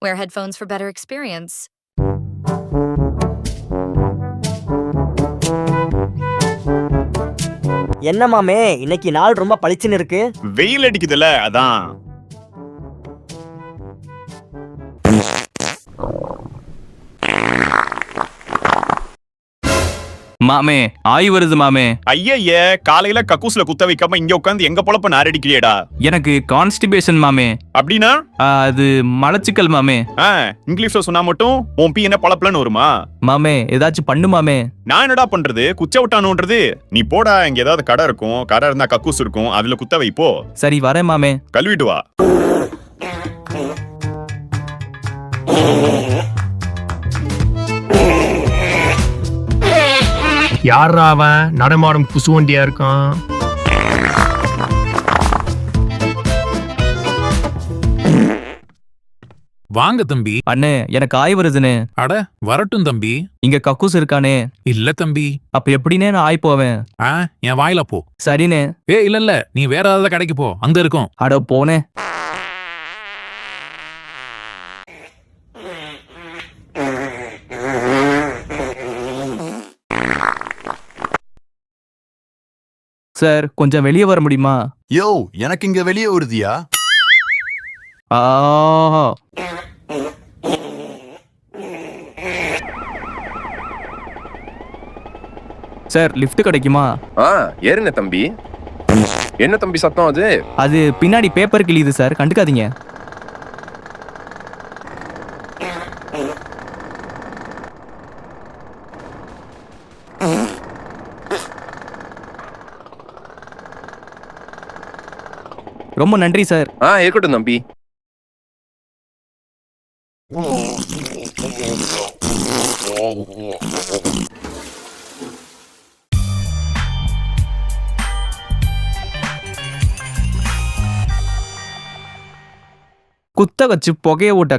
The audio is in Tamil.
Wear headphones for better experience. என்ன மாமே இன்னைக்கு நாள் ரொம்ப பளிச்சுன்னு இருக்கு. வெயில் அடிக்குதுல அதான். மாமே ஆய் வருது மாமே. ஐய காலையில கக்கூஸ்ல குத்த வைக்காம இங்க உட்காந்து எங்க பொழப்ப நாரடிக்கிறியடா. எனக்கு கான்ஸ்டிபேஷன் மாமே. அப்படின்னா அது மலச்சிக்கல் மாமே. இங்கிலீஷ்ல சொன்னா மட்டும் உன் பி என்ன பழப்பலன்னு வருமா? மாமே ஏதாச்சும் பண்ணு மாமே. நான் என்னடா பண்றது? குச்ச விட்டானுன்றது. நீ போடா, இங்க ஏதாவது கடை இருக்கும், கடை இருந்தா கக்கூஸ் இருக்கும், அதுல குத்த வைப்போ. சரி வரேன் மாமே. கழுவிட்டு வா. யாரா அவன்? நடமாடும் புசு வண்டியா இருக்கான். வாங்க தம்பி. அண்ணே எனக்கு ஆய் வருதுன்னு. அட வரட்டும் தம்பி. இங்க கக்கூஸ் இருக்கானே? இல்ல தம்பி. அப்ப எப்படினே நான் ஆய் போவேன்? என் வாயில போ. சரினே. இல்ல நீ வேற ஏதாவது கடைக்கு போ, அங்க இருக்கும். அட போனே. சார் கொஞ்சம் வெளியே வர முடியுமா? யோ எனக்கு இங்க வெளியே வருதியா? சார் லிஃப்ட் கிடைக்குமா? ஏறுங்க தம்பி. என்ன தம்பி சத்தம் அது? அது பின்னாடி பேப்பர் கிழியுது சார், கண்டுக்காதீங்க. ரொம்ப நன்றி சார். இருக்கட்டும் தம்பி. குத்த வச்சு புகைய ஓட்ட